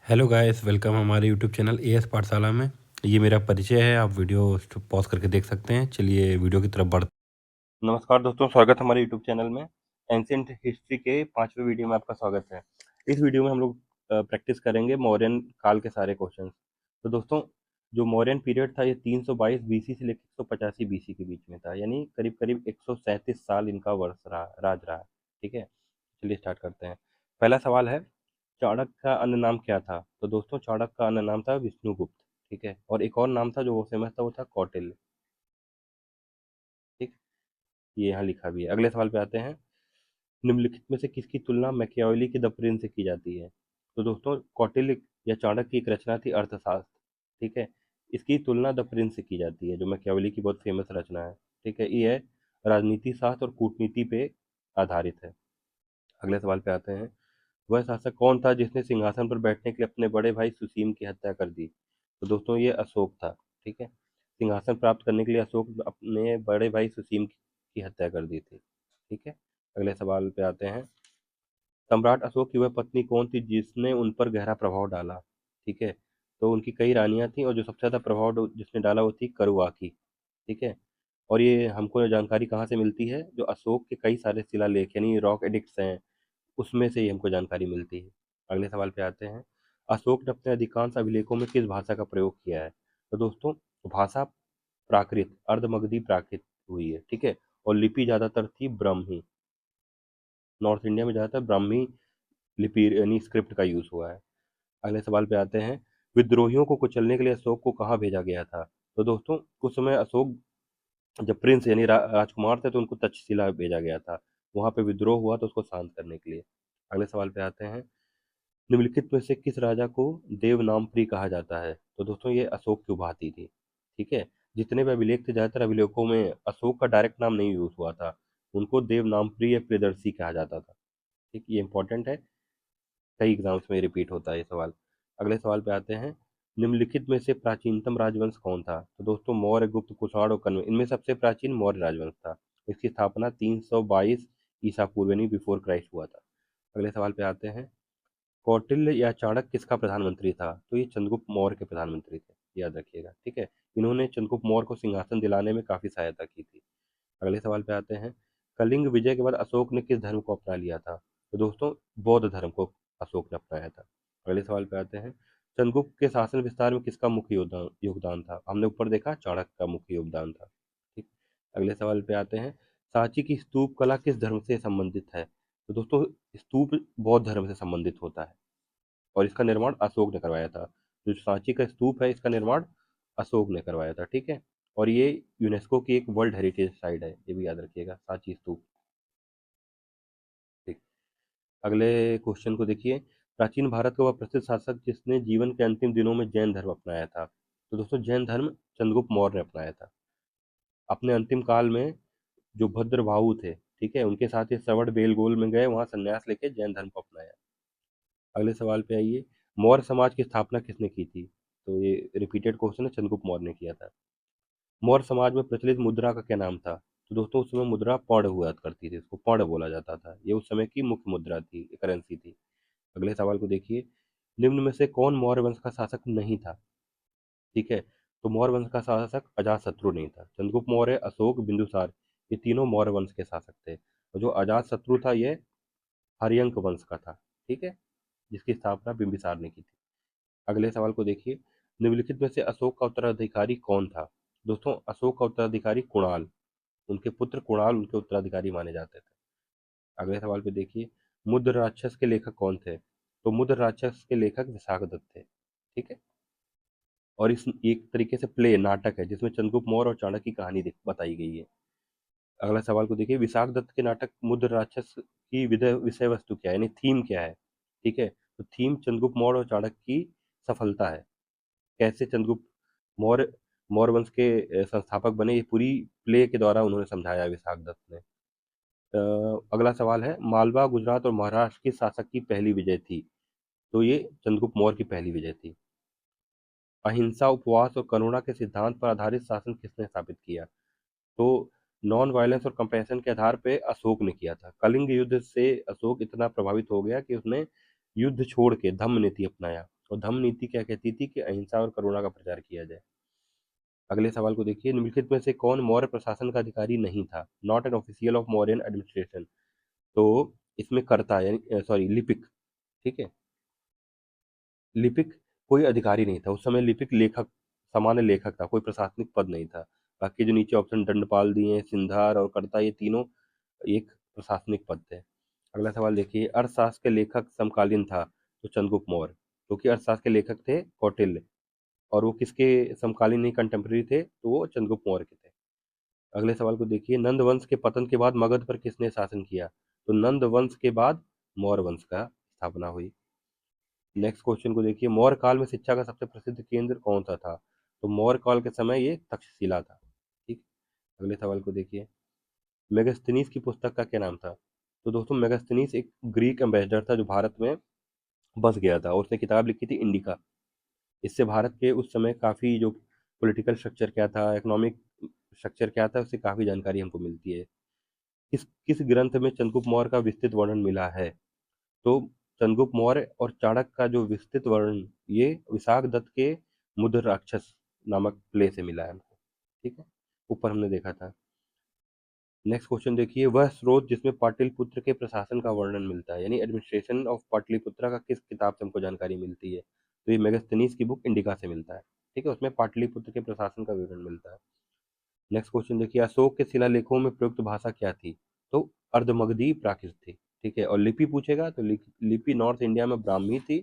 Hello guys, welcome हमारे YouTube channel as पाठशाला में। ये मेरा परिचय है, आप वीडियो पॉज करके देख सकते हैं। चलिए वीडियो की तरफ बढ़ते नमस्कार दोस्तों, स्वागत है हमारे यूट्यूब चैनल में। एंशिएंट हिस्ट्री के 5वें वीडियो में आपका स्वागत है। इस वीडियो में हम लोग प्रैक्टिस करेंगे मौर्यन काल के सारे क्वेश्चन। तो दोस्तों, जो मौर्यन पीरियड था ये 322 बीसी से लेकर 185 बीसी के बीच में था, यानी करीब करीब 137 साल इनका राज रहा। ठीक है, चलिए स्टार्ट करते हैं। पहला सवाल है, चाणक्य का अन्य नाम क्या था? तो दोस्तों, चाणक्य का अन्य नाम था विष्णुगुप्त। ठीक है, और एक और नाम था जो वो फेमस था, वो था कौटिल्य। ठीक, ये यहाँ लिखा भी है। अगले सवाल पे आते हैं। निम्नलिखित में से किसकी तुलना मैकियावेली के द प्रिंस से की जाती है? तो दोस्तों, कौटिल्य या चाणक्य की एक रचना थी अर्थशास्त्र। ठीक है, इसकी तुलना द प्रिंस से की जाती है, जो मैकियावेली की बहुत फेमस रचना है। ठीक है, ये है राजनीति शास्त्र और कूटनीति पे आधारित है। अगले सवाल पे आते हैं। वह शासक कौन था जिसने सिंहासन पर बैठने के लिए अपने बड़े भाई सुसीम की हत्या कर दी? तो दोस्तों, ये अशोक था। ठीक है, सिंहासन प्राप्त करने के लिए अशोक अपने बड़े भाई सुसीम की हत्या कर दी थी। ठीक है, अगले सवाल पे आते हैं। सम्राट अशोक की वह पत्नी कौन थी जिसने उन पर गहरा प्रभाव डाला? ठीक है, तो उनकी कई रानियां थीं और जो सबसे ज़्यादा प्रभाव जिसने डाला वो थी करुआकी। ठीक है, और ये हमको ये जानकारी कहाँ से मिलती है? जो अशोक के कई सारे शिलालेख यानी रॉक एडिक्ट्स हैं, उसमें से ही हमको जानकारी मिलती है। अगले सवाल पे आते हैं। अशोक ने अपने अधिकांश अभिलेखों में किस भाषा का प्रयोग किया है? तो दोस्तों, भाषा प्राकृत अर्धमगधी प्राकृत हुई है। ठीक है, और लिपि ज़्यादातर थी ब्राह्मी। नॉर्थ इंडिया में ज़्यादातर ब्राह्मी लिपि यानी स्क्रिप्ट का यूज़ हुआ है। अगले सवाल पे आते हैं। विद्रोहियों को कुचलने के लिए अशोक को कहाँ भेजा गया था? तो दोस्तों, उस समय अशोक जब प्रिंस यानी राजकुमार थे तो उनको तक्षशिला भेजा गया था। वहाँ पे विद्रोह हुआ तो उसको शांत करने के लिए। अगले सवाल पे आते हैं। निम्नलिखित में से किस राजा को देवनामप्री कहा जाता है? तो दोस्तों, ये अशोक की उपाधि थी। ठीक है, जितने भी अभिलेख थे ज़्यादातर अभिलेखों में अशोक का डायरेक्ट नाम नहीं यूज हुआ था। उनको देवनामप्री या प्रियदर्शी कहा जाता था। ठीक, ये इंपॉर्टेंट है, कई एग्जाम्स में रिपीट होता है ये सवाल। अगले सवाल पे आते हैं। निम्नलिखित में से प्राचीनतम राजवंश कौन था? तो दोस्तों, मौर्य, गुप्त, कुषाण और कण्व, इनमें सबसे प्राचीन मौर्य राजवंश था। इसकी स्थापना 322 ईसा पूर्व यानी बिफोर क्राइस्ट हुआ था। अगले सवाल पे आते हैं। कौटिल्य या चाणक्य किसका प्रधानमंत्री था? तो ये चंद्रगुप्त मौर्य के प्रधानमंत्री थे, याद रखिएगा। ठीक है, इन्होंने चंद्रगुप्त मौर्य को सिंहासन दिलाने में काफी सहायता की थी। अगले सवाल पे आते हैं। कलिंग विजय के बाद अशोक ने किस धर्म को अपना लिया था? तो दोस्तों, बौद्ध धर्म को अशोक ने अपनाया था। अगले सवाल पे आते हैं। चंद्रगुप्त के शासन विस्तार में किसका मुख्य योगदान योगदान था? हमने ऊपर देखा चाणक्य का मुख्य योगदान था। ठीक, अगले सवाल पे आते हैं। सांची की स्तूप कला किस धर्म से संबंधित है? तो दोस्तों, स्तूप बौद्ध धर्म से संबंधित होता है और इसका निर्माण अशोक ने करवाया था। जो सांची का स्तूप है, इसका निर्माण अशोक ने करवाया था। ठीक है, और ये यूनेस्को की एक वर्ल्ड हेरिटेज साइट है, ये भी याद रखिएगा, सांची स्तूप। ठीक, अगले क्वेश्चन को देखिए। प्राचीन भारत का वह प्रसिद्ध शासक जिसने जीवन के अंतिम दिनों में जैन धर्म अपनाया था? तो दोस्तों, जैन धर्म चंद्रगुप्त मौर्य ने अपनाया था अपने अंतिम काल में। जो भद्रभाऊ थे, ठीक है, उनके साथ ये श्रवण बेलगोल में गए, वहां संन्यास लेके जैन धर्म को अपनाया। अगले सवाल पे आइए। मौर्य समाज की स्थापना किसने की थी? तो ये रिपीटेड क्वेश्चन है, चंद्रगुप्त मौर्य ने किया था। मौर्य समाज में प्रचलित मुद्रा का क्या नाम था? तो दोस्तों, उस समय मुद्रा पौंड हुआ करती थी, इसको पौंड बोला जाता था। ये उस समय की मुख्य मुद्रा थी, करेंसी थी। अगले सवाल को देखिए। निम्न में से कौन मौर्य वंश का शासक नहीं था? ठीक है, तो मौर्य वंश का शासक अजातशत्रु नहीं था। चंद्रगुप्त मौर्य, अशोक, बिंदुसार, ये तीनों मौर्य वंश के शासक थे। और जो अजातशत्रु था, ये हर्यंक वंश का था। ठीक है, जिसकी स्थापना बिंबिसार ने की थी। अगले सवाल को देखिए। निम्नलिखित में से अशोक का उत्तराधिकारी कौन था? दोस्तों, अशोक का उत्तराधिकारी कुणाल, उनके पुत्र कुणाल उनके उत्तराधिकारी माने जाते थे। अगले सवाल पे देखिए। मुद्र राक्षस के लेखक कौन थे? तो मुद्र राक्षस के लेखक विशाखदत्त थे। ठीक है, और इस एक तरीके से प्ले नाटक है जिसमें चंद्रगुप्त मौर्य और चाणक्य की कहानी बताई गई है। अगला सवाल को देखिए। विशाखदत्त के नाटक मुद्र राक्षस की विषय वस्तु क्या है, यानी थीम क्या है? ठीक है, तो थीम चंद्रगुप्त मौर्य और चाणक्य की सफलता है। कैसे चंद्रगुप्त मौर्य मौर्य वंश के संस्थापक बने, ये पूरी प्ले के द्वारा उन्होंने समझाया विशाखदत्त ने। अगला सवाल है। मालवा, गुजरात और महाराष्ट्र किस शासक की पहली विजय थी? तो ये चंद्रगुप्त मौर्य की पहली विजय थी। अहिंसा, उपवास और करुणा के सिद्धांत पर आधारित शासन किसने स्थापित किया? तो नॉन वायलेंस और कंपैशन के आधार पे अशोक ने किया था। कलिंग युद्ध से अशोक इतना प्रभावित हो गया कि उसने युद्ध छोड़ के धम्म नीति अपनाया। और धम्म नीति क्या कहती थी कि अहिंसा और करुणा का प्रचार किया जाए। अगले सवाल को देखिए, निम्नलिखित में से कौन मौर्य प्रशासन का अधिकारी नहीं था, not an official of Mauryan administration. तो इसमें कर्ता यानी सॉरी लिपिक, ठीक है, लिपिक कोई अधिकारी नहीं था उस समय, लिपिक लेखक, सामान्य लेखक था, कोई प्रशासनिक पद नहीं था। बाकी जो नीचे ऑप्शन दंडपाल दिए हैं, सिंधार और कर्ता, ये तीनों एक प्रशासनिक पद थे। अगला सवाल देखिए, अर्थशास्त्र के लेखक समकालीन था तो चंद्रगुप्त मौर्य, क्योंकि अर्थशास्त्र के लेखक थे कौटिल्य, और वो किसके समकालीन नहीं, कंटेम्प्रेरी थे, तो वो चंद्रगुप्त मौर्य के थे। अगले सवाल को देखिए, नंद वंश के पतन के बाद मगध पर किसने शासन किया। तो नंद वंश के बाद मौर्य वंश का स्थापना हुई। नेक्स्ट क्वेश्चन को देखिए, मौर्य काल में शिक्षा का सबसे प्रसिद्ध केंद्र कौन सा था। तो मौर्य काल के समय ये तक्षशिला था। ठीक। अगले सवाल को देखिए, मेगास्थनीज की पुस्तक का क्या नाम था। तो दोस्तों मेगास्थनीज एक ग्रीक एम्बेसडर था जो भारत में बस गया था, और उसने किताब लिखी थी इंडिका। इससे भारत के उस समय काफ़ी जो पॉलिटिकल स्ट्रक्चर क्या था, इकोनॉमिक स्ट्रक्चर क्या था, उससे काफ़ी जानकारी हमको मिलती है। किस किस ग्रंथ में चंद्रगुप्त मौर्य का विस्तृत वर्णन मिला है। तो चंद्रगुप्त मौर्य और चाणक्य का जो विस्तृत वर्णन, ये विशाख दत्त के मुद्र राक्षस नामक प्ले से मिला है हमको। ठीक है, ऊपर हमने देखा था। नेक्स्ट क्वेश्चन देखिए, वह स्रोत जिसमें पाटलिपुत्र के प्रशासन का वर्णन मिलता है, यानी एडमिनिस्ट्रेशन ऑफ पाटलिपुत्र का किस किताब से हमको जानकारी मिलती है। तो ये मेगास्थनीज की बुक इंडिका से मिलता है। ठीक है, उसमें पाटलिपुत्र के प्रशासन का विवरण मिलता है। नेक्स्ट क्वेश्चन देखिए, अशोक के शिलालेखों में प्रयुक्त भाषा क्या थी। तो अर्धमगधी प्राकृत थी। ठीक है, और लिपि पूछेगा तो लिपि नॉर्थ इंडिया में ब्राह्मी थी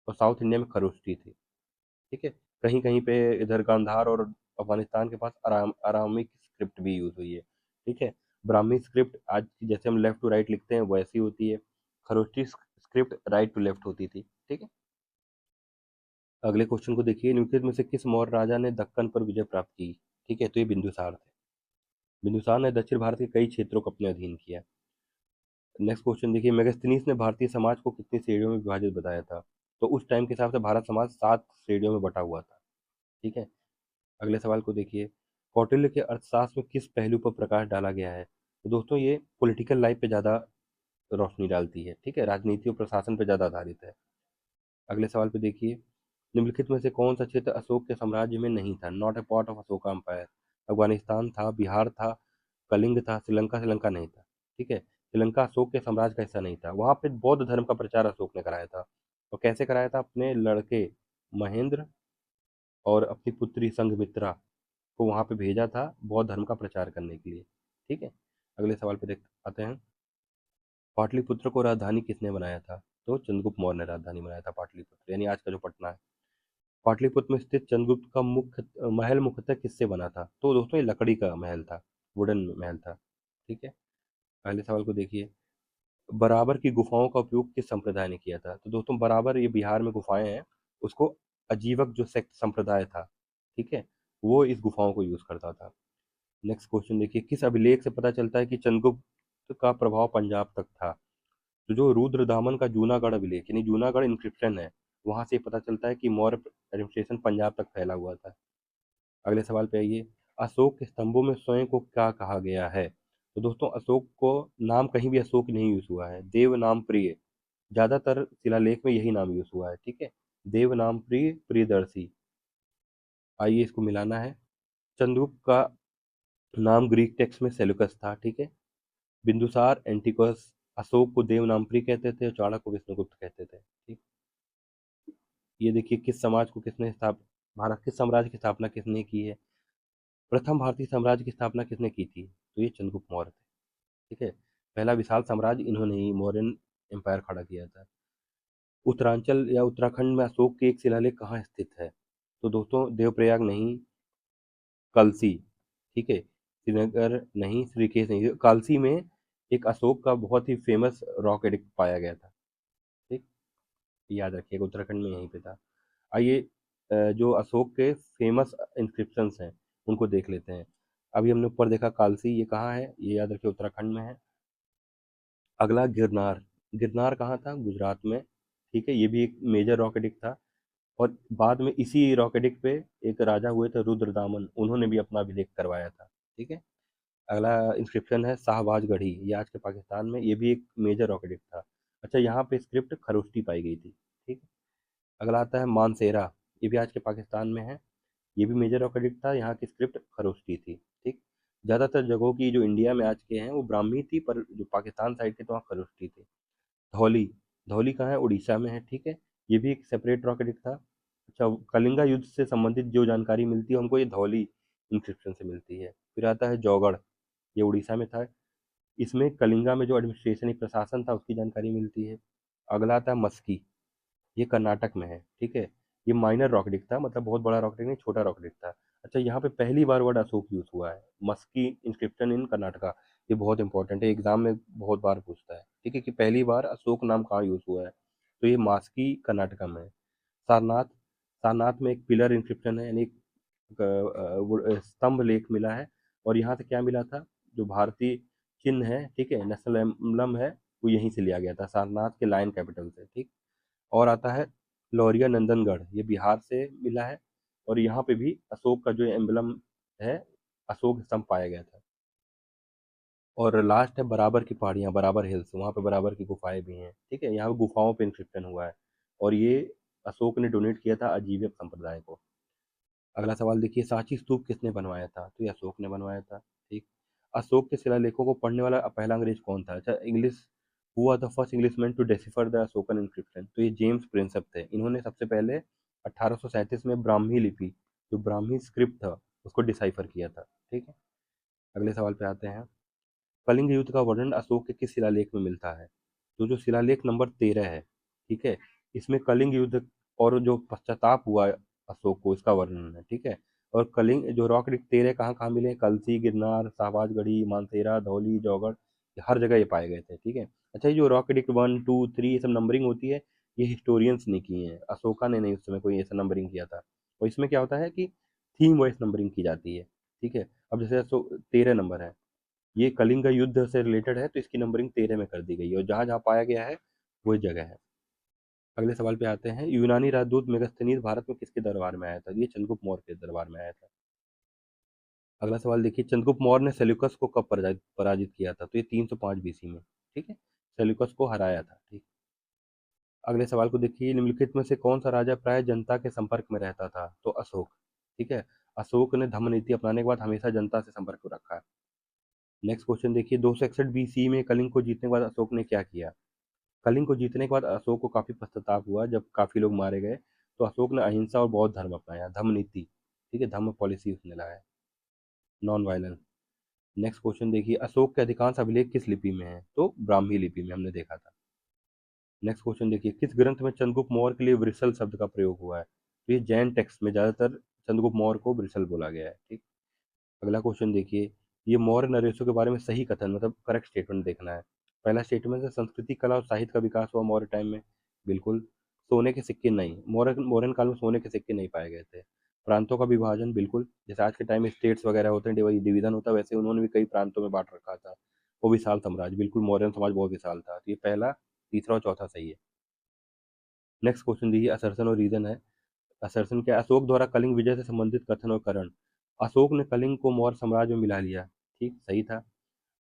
और साउथ इंडिया में खरोष्टी थी। ठीक है, कहीं कहीं पे इधर गांधार और अफगानिस्तान के पास अरामिक स्क्रिप्ट भी यूज हुई है। ठीक है, ब्राह्मी स्क्रिप्ट आज की जैसे हम लेफ्ट टू राइट लिखते हैं वैसी होती है, Kharosthi script right to left होती थी। ठीक है, अगले क्वेश्चन को देखिए, निम्नलिखित में से किस मौर्य राजा ने दक्कन पर विजय प्राप्त की। ठीक है, तो ये बिंदुसार थे। बिंदुसार ने दक्षिण भारत के कई क्षेत्रों को अपने अधीन किया। नेक्स्ट क्वेश्चन देखिए, मेगास्थनीज ने भारतीय समाज को कितनी श्रेणियों में विभाजित बताया था। तो उस टाइम के हिसाब से भारत समाज 7 श्रेणियों में बटा हुआ था। ठीक है, अगले सवाल को देखिए, कौटिल्य के अर्थशास्त्र में किस पहलू पर प्रकाश डाला गया है। तो दोस्तों ये पॉलिटिकल लाइफ पे ज़्यादा रोशनी डालती है। ठीक है, राजनीति और प्रशासन पे ज़्यादा आधारित है। अगले सवाल पे देखिए, निम्नलिखित में से कौन सा क्षेत्र अशोक के साम्राज्य में नहीं था, not a part of Ashoka empire. Afghanistan था, बिहार था, कलिंग था, श्रीलंका, श्रीलंका नहीं था। ठीक है, श्रीलंका अशोक के साम्राज्य का हिस्सा नहीं था। वहां पे बौद्ध धर्म का प्रचार अशोक ने कराया था। और कैसे कराया था, अपने लड़के महेंद्र और अपनी पुत्री संघमित्रा को वहां पे भेजा था बौद्ध धर्म का प्रचार करने के लिए। ठीक है, अगले सवाल पे देख आते हैं, पाटलिपुत्र को राजधानी किसने बनाया था। तो चंद्रगुप्त मौर्य ने राजधानी बनाया था पाटलिपुत्र, यानी आज का जो पटना है। पाटलिपुत्र में स्थित चंद्रगुप्त का मुख्य महल मुख्यतः किससे बना था। तो दोस्तों ये लकड़ी का महल था, वुडन महल था। ठीक है, अगले सवाल को देखिए, बराबर की गुफाओं का उपयोग किस संप्रदाय ने किया था। तो दोस्तों बराबर ये बिहार में गुफाएं हैं, उसको अजीवक जो सेक्ट संप्रदाय था, ठीक है, वो इस गुफाओं को यूज करता था। नेक्स्ट क्वेश्चन देखिए, किस अभिलेख से पता चलता है कि चंद्रगुप्त का प्रभाव पंजाब तक था। तो जो रुद्रदामन का जूनागढ़ अभिलेख यानी जूनागढ़ इंक्रिप्शन है, वहां से पता चलता है कि मौर्य एडमिनिस्ट्रेशन पंजाब तक फैला हुआ था। अगले सवाल पे आइए, अशोक के स्तंभों में स्वयं को क्या कहा गया है। तो दोस्तों अशोक को नाम कहीं भी अशोक नहीं यूज हुआ है, देव नाम प्रिय, ज्यादातर शिलालेख में यही नाम यूज हुआ है। ठीक है, देव नाम प्रिय, प्रियदर्शी। आइए इसको मिलाना है। चंद्रगुप्त का नाम ग्रीक टेक्स्ट में सेल्यूकस था। ठीक है, बिंदुसार एंटिकोस अशोक को देवनामप्रिय कहते थे और चाणक्य को विष्णुगुप्त कहते थे। ठीक, ये देखिए, किस समाज को किसने भारत किस साम्राज्य की स्थापना किसने की है। प्रथम भारतीय साम्राज्य की स्थापना किसने की थी। तो ये चंद्रगुप्त मौर्य थे। ठीक है, पहला विशाल साम्राज्य इन्होंने ही मौर्यन एम्पायर खड़ा किया था। उत्तरांचल या उत्तराखंड में अशोक की एक शिलालेख कहाँ स्थित है। तो दोस्तों देवप्रयाग नहीं, कलसी। ठीक है, श्रीनगर नहीं, श्रीकेश नहीं, कालसी में एक अशोक का बहुत ही फेमस रॉक एडिक्ट पाया गया था। ठीक, याद रखिएगा, उत्तराखंड में यहीं पे था। आइए जो अशोक के फेमस इंस्क्रिप्शंस हैं उनको देख लेते हैं। अभी हमने ऊपर देखा कालसी, ये कहाँ है, ये याद रखिए उत्तराखंड में है। अगला गिरनार, गिरनार कहाँ था, गुजरात में। ठीक है, ये भी एक मेजर रॉक एडिक्ट था। और बाद में इसी रॉक एडिक्ट पे एक राजा हुए थे रुद्रदामन, उन्होंने भी अपना अभिलेख करवाया था। ठीक है, अगला इंस्क्रिप्शन है शाहबाज गढ़ी, ये आज के पाकिस्तान में, ये भी एक मेजर रॉक एडिक्ट था। अच्छा, यहाँ पे स्क्रिप्ट खरोष्टी पाई गई थी। ठीक। अगला आता है मानसेरा, ये भी आज के पाकिस्तान में है। ये भी मेजर रॉक एडिक्ट था, यहाँ की स्क्रिप्ट खरोष्टी थी। ठीक। ज़्यादातर जगहों की जो इंडिया में आज के हैं वो ब्राह्मी थी, पर जो पाकिस्तान साइड के तो वहाँ खरोष्टी थी। धौली, धौली कहाँ है? उड़ीसा में है। ठीक है। ये भी एक सेपरेट रॉक एडिक्ट था। अच्छा, कलिंगा युद्ध से संबंधित जो जानकारी मिलती है हमको ये धौली इंस्क्रिप्शन से मिलती है। फिर आता है जौगड़, ये उड़ीसा में था। इसमें कलिंगा में जो एडमिनिस्ट्रेशन प्रशासन था उसकी जानकारी मिलती है। अगला आता है मस्की, ये कर्नाटक में है। ठीक है। ये माइनर रॉकेटिक था, मतलब बहुत बड़ा रॉकेटिक नहीं, छोटा रॉकेटिक था। अच्छा, यहाँ पे पहली बार वर्ड अशोक यूज हुआ है, मस्की इंस्क्रिप्शन इन कर्नाटका। ये बहुत इंपॉर्टेंट है, एग्जाम में बहुत बार पूछता है। ठीक है, कि पहली बार अशोक नाम कहाँ यूज हुआ है, तो ये मास्की कर्नाटका में है। सारनाथ, सारनाथ में एक पिलर इंस्क्रिप्शन है, यानी एक स्तंभ लेख मिला है। और यहाँ से क्या मिला था? जो भारतीय चिन्ह है, ठीक है, नेशनल एम्बलम है, वो यहीं से लिया गया था, सारनाथ के लायन कैपिटल से। ठीक। और आता है लौरिया नंदनगढ़, ये बिहार से मिला है। और यहाँ पे भी अशोक का जो एम्बलम है, अशोक स्तंभ पाया गया था। और लास्ट है बराबर की पहाड़ियाँ, बराबर हिल्स, वहाँ पे बराबर की गुफाएं भी हैं। ठीक है, यहाँ पे गुफाओं पे इंस्क्रिप्शन हुआ है। और ये अशोक ने डोनेट किया था आजीविक संप्रदाय को। अगला सवाल देखिए, सांची स्तूप किसने बनवाया था? तो ये अशोक ने बनवाया था। ठीक। अशोक के शिलालेखों को पढ़ने वाला पहला अंग्रेज कौन था? अच्छा, English, who are the first Englishman to decipher the Ashokan inscription? तो ये जेम्स प्रिंसेप थे। इन्होंने सबसे पहले 1837 में ब्राह्मी लिपि, जो ब्राह्मी स्क्रिप्ट था, उसको डिसाइफर किया था। ठीक है। अगले सवाल पे आते हैं, कलिंग युद्ध का वर्णन अशोक के किस शिलालेख में मिलता है? तो जो शिलालेख नंबर 13 है, ठीक है, इसमें कलिंग युद्ध और जो पश्चाताप हुआ अशोक को, इसका वर्णन है। ठीक है। और कलिंग जो रॉक डिक 13 कहाँ कहाँ मिले हैं? कलसी, गिरनार, शाहबाजगढ़ी, मानसेरा, धौली, जौगढ़, ये हर जगह ये पाए गए थे। ठीक है। अच्छा, ये जो रॉक डिक 1 2 3 ये सब नंबरिंग होती है, ये हिस्टोरियंस ने की है, अशोका ने नहीं उस समय कोई ऐसा नंबरिंग किया था। और इसमें क्या होता है कि थीम वाइज नंबरिंग की जाती है। ठीक है। अब जैसे 13 नंबर है, ये कलिंग का युद्ध से रिलेटेड है, तो इसकी नंबरिंग 13 में कर दी गई है, और जहाँ जहाँ पाया गया है वही जगह है। अगले सवाल पे आते हैं, यूनानी राजदूत मेगास्थनीज भारत में किसके दरबार में आया था? ये चंद्रगुप्त मौर्य के दरबार में आया था। अगला सवाल देखिए, चंद्रगुप्त मौर्य ने सेल्यूकस को कब पराजित पराजित किया था? तो ये 305 बीसी में। ठीक है, सेल्यूकस को हराया था। ठीक। अगले सवाल को देखिए, निम्नलिखित में से कौन सा राजा प्राय जनता के संपर्क में रहता था? तो अशोक। ठीक है, अशोक ने धम्म नीति अपनाने के बाद हमेशा जनता से संपर्क रखा है। नेक्स्ट क्वेश्चन देखिए, 261 बीसी में कलिंग को जीतने के बाद अशोक ने क्या किया? कलिंग को जीतने के बाद अशोक को काफी पश्चाताप हुआ, जब काफी लोग मारे गए, तो अशोक ने अहिंसा और बौद्ध धर्म अपनाया, धम्म नीति। ठीक है, धम्म पॉलिसी उसने लाया, नॉन वायलेंस। नेक्स्ट क्वेश्चन देखिए, अशोक के अधिकांश अभिलेख किस लिपि में है? तो ब्राह्मी लिपि में, हमने देखा था। नेक्स्ट क्वेश्चन देखिए, किस ग्रंथ में चंद्रगुप्त मौर्य के लिए वृषल शब्द का प्रयोग हुआ है? तो ये जैन टेक्स्ट में ज्यादातर चंद्रगुप्त मौर्य को वृषल बोला गया है। ठीक। अगला क्वेश्चन देखिए, ये मौर्य नरेशों के बारे में सही कथन, मतलब करेक्ट स्टेटमेंट देखना है। पहला स्टेटमेंट है, संस्कृति, कला और साहित्य का विकास हुआ मौर्य टाइम में। बिल्कुल। सोने के सिक्के नहीं, मौर्यन काल में सोने के सिक्के नहीं पाए गए थे। प्रांतों का विभाजन, बिल्कुल, जैसे आज के टाइम में स्टेट्स वगैरह होते हैं, डिवीजन होता है, वैसे उन्होंने भी कई प्रांतों में बांट रखा था। वो विशाल साम्राज्य, बिल्कुल, मौर्यन समाज बहुत विशाल था। तो ये पहला, तीसरा और चौथा सही है। नेक्स्ट क्वेश्चन देखिए, असर्सन और रीजन है। असर्सन क्या? अशोक द्वारा कलिंग विजय से संबंधित कथन और करण। अशोक ने कलिंग को मौर्य साम्राज्य में मिला लिया। ठीक, सही था।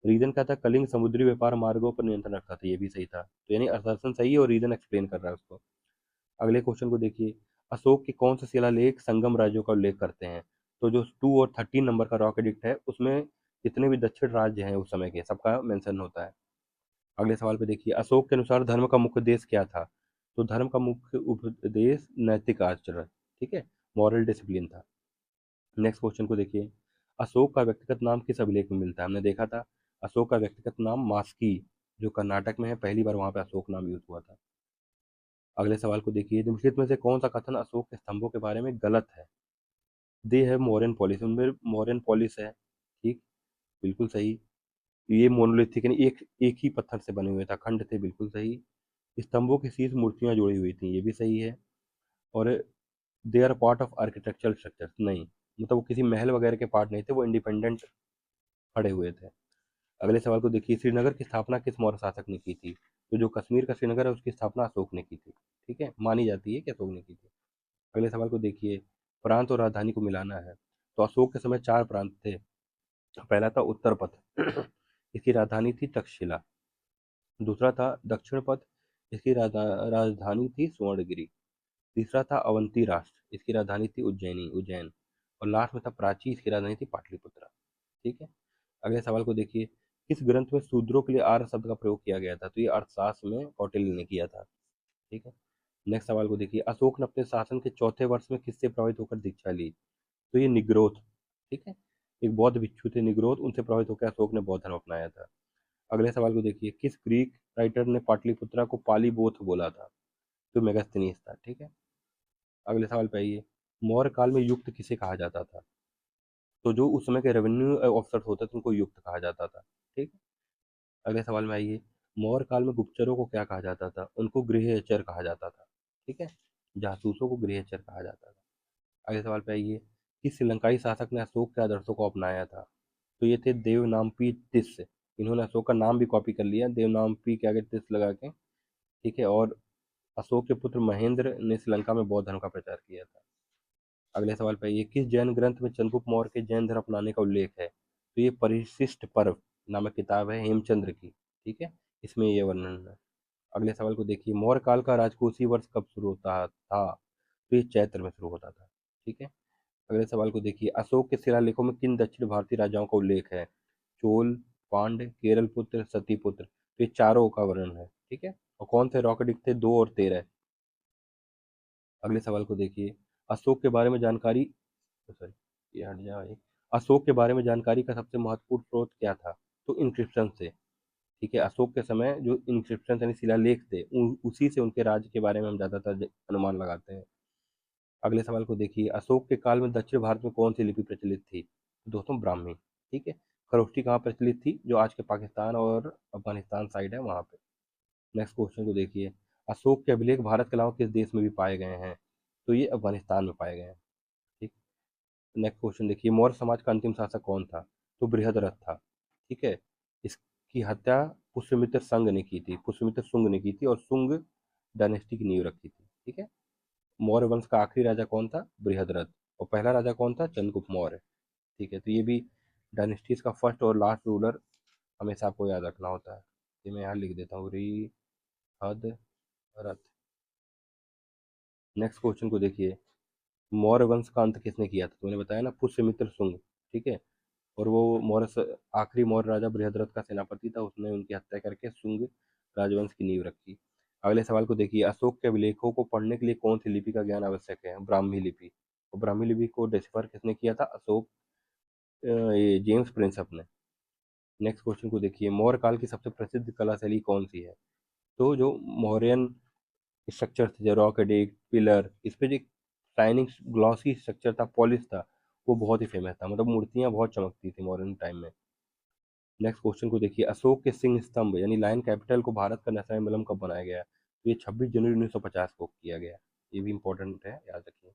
रीजन क्या था? कलिंग समुद्री व्यापार मार्गों पर नियंत्रण रखता था, ये भी सही था। तो यानी असर्सन सही है और रीजन एक्सप्लेन कर रहा है उसको। अगले क्वेश्चन को देखिए, अशोक के कौन से शिलालेख संगम राज्यों का उल्लेख करते हैं? तो जो 2 और 13 नंबर का रॉक एडिक्ट है, उसमें जितने भी दक्षिण राज्य हैं उस समय के, सबका मेंशन होता है। अगले सवाल पे देखिए, अशोक के अनुसार धर्म का मुख्य उद्देश्य क्या था? तो धर्म का मुख्य उपदेश नैतिक आचरण, ठीक है, मॉरल डिसिप्लिन था। नेक्स्ट क्वेश्चन को देखिए, अशोक का व्यक्तिगत नाम किस अभिलेख में मिलता है? हमने देखा था, अशोक का व्यक्तिगत नाम मास्की, जो कर्नाटक में है, पहली बार वहां पे अशोक नाम यूज हुआ था। अगले सवाल को देखिए, निम्नलिखित में से कौन सा कथन अशोक के स्तंभों के बारे में गलत है? दे है मौर्यन पॉलिस, उनमें मौर्यन पॉलिस है। ठीक, बिल्कुल सही। ये मोनोलिथिक, यानी एक एक ही पत्थर से बने हुए था, खंड थे, बिल्कुल सही। स्तंभों के शीर्ष मूर्तियां जुड़ी हुई थी, ये भी सही है। और they are part of architectural structure, नहीं, मतलब वो किसी महल वगैरह के पार्ट नहीं थे, वो इंडिपेंडेंट खड़े हुए थे। अगले सवाल को देखिए, श्रीनगर की स्थापना किस मौर्य शासक ने की थी? तो जो कश्मीर का श्रीनगर है उसकी स्थापना अशोक ने की थी। ठीक है, मानी जाती है कि अशोक ने की थी। अगले सवाल को देखिए, प्रांत और राजधानी को मिलाना है। तो अशोक के समय 4 प्रांत थे। पहला था उत्तर पथ, इसकी राजधानी थी तक्षशिला। दूसरा था दक्षिण पथ, इसकी राजधानी थी स्वर्णगिरी। तीसरा था अवंती राष्ट्र, इसकी राजधानी थी उज्जैन। और लास्ट में था प्राची, इसकी राजधानी थी पाटलिपुत्र। ठीक है। अगले सवाल को देखिए, किस ग्रंथ में शूद्रों के लिए आर्य शब्द का प्रयोग किया गया था? तो ये अर्थशास्त्र में कौटिल्य ने किया था। ठीक है। नेक्स्ट सवाल को देखिए, अशोक ने अपने शासन के चौथे वर्ष में किससे प्रभावित होकर दीक्षा ली? तो ये निग्रोध। ठीक है। एक बौद्ध भिक्षु थे निग्रोध, उनसे प्रभावित होकर अशोक ने बौद्ध धर्म अपनाया था। अगले सवाल को देखिए, किस ग्रीक राइटर ने पाटलिपुत्रा को पालीबोथ बोला था? तो मेगास्थनीज था। ठीक है। अगले सवाल पे आइए, मौर्य काल में युक्त किसे कहा जाता था? तो जो उस समय के रेवेन्यू ऑफिसर होते थे उनको युक्त कहा जाता था। ठीक है। अगले सवाल में आइए, मौर्य काल में गुप्तचरों को क्या कहा जाता था? उनको गृहचर कहा जाता था। ठीक है। जासूसों को गृहचर कहा जाता था। अगले सवाल पे आइए, किस श्रीलंकाई शासक ने अशोक के आदर्शों को अपनाया था? तो ये थे देवनामपी तिस। इन्होंने अशोक का नाम भी कॉपी कर लिया, देवनामपी के आगे तिस लगा के। ठीक है। और अशोक के पुत्र महेंद्र ने श्रीलंका में बौद्ध धर्म का प्रचार किया था। अगले सवाल पे ये, किस जैन ग्रंथ में चंद्रगुप्त मौर्य के जैन धर्म अपनाने का उल्लेख है? तो ये परिशिष्ट पर्व नामक किताब है हेमचंद्र की। ठीक है। इसमें ये वर्णन है। अगले सवाल को देखिए, मौर्य काल का राजकोषीय वर्ष कब शुरू होता था? तो ये चैत्र में शुरू होता था। ठीक है। अगले सवाल को देखिए, अशोक के शिलालेखों में किन दक्षिण भारतीय राजाओं का उल्लेख है? चोल, पांड्य, केरल पुत्र, सतीपुत्र। तो ये चारों का वर्णन है। ठीक है। और कौन से रॉकेट थे? 2 और 13। अगले सवाल को देखिए, अशोक के बारे में जानकारी, सॉरी, ये हट जाए। अशोक के बारे में जानकारी का सबसे महत्वपूर्ण स्रोत क्या था? तो इंक्रिप्शन से। ठीक है। अशोक के समय जो इंक्रिप्शन यानी शिलालेख थे उसी से उनके राज्य के बारे में हम ज्यादातर अनुमान लगाते हैं। अगले सवाल को देखिए, अशोक के काल में दक्षिण भारत में कौन सी लिपि प्रचलित थी? तो दोस्तों ब्राह्मी। ठीक है। खरोष्ठी कहाँ प्रचलित थी? जो आज के पाकिस्तान और अफगानिस्तान साइड है वहां पे। नेक्स्ट क्वेश्चन को देखिए, अशोक के अभिलेख भारत के अलावा किस देश में भी पाए गए हैं? तो ये अफगानिस्तान में पाए गए हैं। ठीक। नेक्स्ट क्वेश्चन देखिए, मौर्य समाज का अंतिम शासक कौन था? तो बृहद्रथ था। ठीक है। इसकी हत्या पुष्यमित्र संघ ने की थी, पुष्यमित्र शुंग ने की थी, और शुंग डायनेस्टी की नींव रखी थी। ठीक है। मौर्य वंश का आखिरी राजा कौन था? बृहद्रथ। और पहला राजा कौन था? चंद्रगुप्त मौर्य। ठीक है। तो ये भी डायनेस्टीज का फर्स्ट और लास्ट रूलर हमेशा आपको याद रखना होता है। ये मैं यहाँ लिख देता हूँ, हद रथ। नेक्स्ट क्वेश्चन को देखिए, मौर्य वंश का अंत किसने किया था? तो मैंने बताया ना, पुष्यमित्र शुंग। ठीक है। और वो आखिरी मौर्य राजा बृहद्रथ का सेनापति था, उसने उनकी हत्या करके शुंग राजवंश की नींव रखी। अगले सवाल को देखिए, अशोक के अभिलेखों को पढ़ने के लिए कौन सी लिपि का ज्ञान आवश्यक है? ब्राह्मी लिपि। और ब्राह्मी लिपि को डिस्कवर किसने किया था? अशोक, ये जेम्स प्रिंसअप ने। नेक्स्ट क्वेश्चन को देखिए, मौर्य काल की सबसे प्रसिद्ध कला शैली कौन सी है? तो जो मौर्यन स्ट्रक्चर थे, जो रॉक एडिक्ट पिलर, इस पे जो शाइनिंग ग्लॉसी स्ट्रक्चर था, पॉलिश था, वो बहुत ही फेमस था। मतलब मूर्तियां बहुत चमकती थी मॉडर्न टाइम में। नेक्स्ट क्वेश्चन को देखिए, अशोक के सिंह स्तंभ यानी लायन कैपिटल को भारत का नेशनल एम्बलम कब बनाया गया? तो ये 26 जनवरी 1950 को किया गया। ये भी इंपॉर्टेंट है, याद रखिए।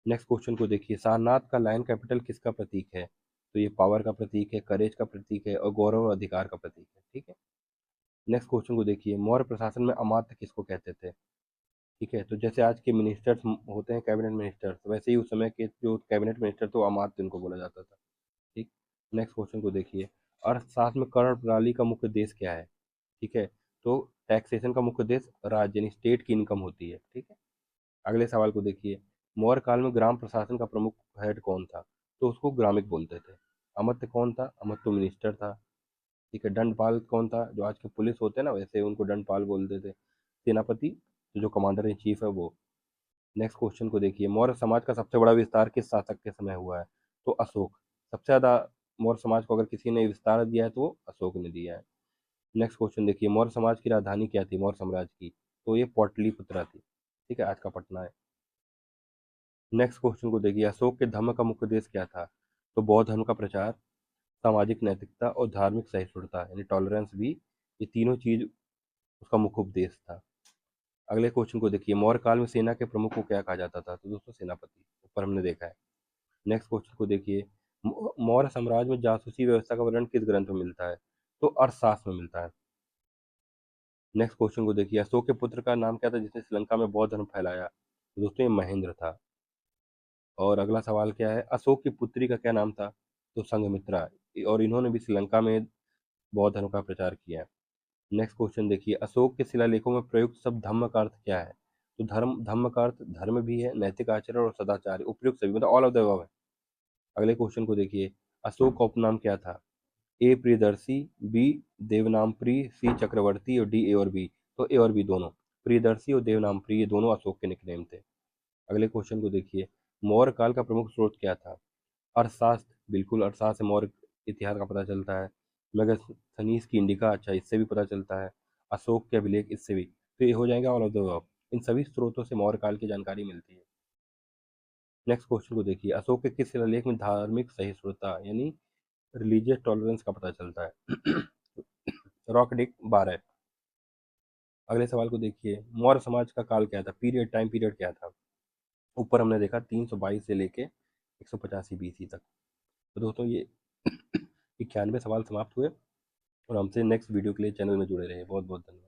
नेक्स्ट क्वेश्चन को देखिए, सारनाथ का लायन कैपिटल किसका प्रतीक है? तो ये पावर का प्रतीक है, करेज का प्रतीक है, और गौरव और अधिकार का प्रतीक है। ठीक है। नेक्स्ट क्वेश्चन को देखिए, मौर्य प्रशासन में अमात्य किसको कहते थे? ठीक है। तो जैसे आज के मिनिस्टर्स होते हैं कैबिनेट मिनिस्टर्स, वैसे ही उस समय के जो कैबिनेट मिनिस्टर थे वो अमात्य उनको बोला जाता था। ठीक। नेक्स्ट क्वेश्चन को देखिए, अर्थशास्त्र में कर प्रणाली का मुख्य उद्देश्य क्या है? ठीक है। तो टैक्सेशन का मुख्य उद्देश्य राज्य यानी स्टेट की इनकम होती है। ठीक है। अगले सवाल को देखिए, मौर्य काल में ग्राम प्रशासन का प्रमुख हेड कौन था? तो उसको ग्रामिक बोलते थे। अमात्य कौन था? अमात्य तो मिनिस्टर था। ठीक है। दंडपाल कौन था? जो आज के पुलिस होते हैं ना, वैसे उनको दंडपाल बोलते थे। सेनापति तो जो कमांडर इन चीफ है वो। नेक्स्ट क्वेश्चन को देखिए, मौर्य समाज का सबसे बड़ा विस्तार किस शासक के समय हुआ है? तो अशोक। सबसे ज्यादा मौर्य समाज को अगर किसी ने विस्तार दिया है तो वो अशोक ने दिया है। नेक्स्ट क्वेश्चन देखिए, मौर्य समाज की राजधानी क्या थी मौर्य साम्राज्य की? तो ये पाटलिपुत्रा थी। ठीक है। आज का पटना है। नेक्स्ट क्वेश्चन को देखिए, अशोक के धर्म का मुख्य उद्देश्य क्या था? तो बौद्ध धर्म का प्रचार, सामाजिक नैतिकता, और धार्मिक सहिष्णुता यानी टॉलरेंस भी, ये तीनों चीज उसका मुख्य उपदेश था। अगले क्वेश्चन को देखिए, मौर्य काल में सेना के प्रमुख को क्या कहा जाता था? तो दोस्तों सेनापति, ऊपर हमने देखा है। नेक्स्ट क्वेश्चन को देखिए, मौर्य साम्राज्य में जासूसी व्यवस्था का वर्णन किस ग्रंथ में मिलता है? तो अर्थशास्त्र में मिलता है। नेक्स्ट क्वेश्चन को देखिए, अशोक के पुत्र का नाम क्या था जिसने श्रीलंका में बौद्ध धर्म फैलाया? तो दोस्तों ये महेंद्र था। और अगला सवाल क्या है, अशोक की पुत्री का क्या नाम था? तो संघमित्रा। और इन्होंने भी श्रीलंका में बौद्ध धर्म का प्रचार किया है। नेक्स्ट क्वेश्चन देखिए, अशोक के शिलालेखों में प्रयुक्त शब्द धम्म का अर्थ क्या है? तो धम्म का अर्थ धर्म भी है, नैतिक आचरण और सदाचार, उपयुक्त सभी, मतलब ऑल ऑफ द अबव है। अगले क्वेश्चन को देखिए, अशोक का उपनाम क्या था? ए प्रियदर्शी, बी देवनामप्रिय, सी चक्रवर्ती और डी ए और बी। तो ए और बी दोनों, प्रियदर्शी और देवनामप्रिय, ये दोनों अशोक के निकनेम थे। अगले क्वेश्चन को देखिए, मौर्य काल का प्रमुख स्रोत क्या था? अर्थशास्त्र, बिल्कुल अर्थशास्त्र से मौर्य इतिहास का पता चलता है। मेगास्थनीज की इंडिका, अच्छा इससे भी पता चलता है। अशोक के अभिलेख, इससे भी। तो ये हो जाएगा ऑल ऑफ द अबव। इन सभी स्रोतों से मौर्य काल की जानकारी मिलती है। नेक्स्ट क्वेश्चन को देखिए, अशोक के किस शिलालेख में धार्मिक सहिष्णुता यानी रिलीजियस टॉलरेंस का पता चलता है? Rock Dick 12। अगले सवाल को देखिए, मौर्य समाज का काल क्या था? पीरियड, टाइम पीरियड क्या था? ऊपर हमने देखा 322 से लेके 185 BC तक। तो दोस्तों ये 91 सवाल समाप्त हुए, और हमसे नेक्स्ट वीडियो के लिए चैनल में जुड़े रहे। बहुत बहुत धन्यवाद।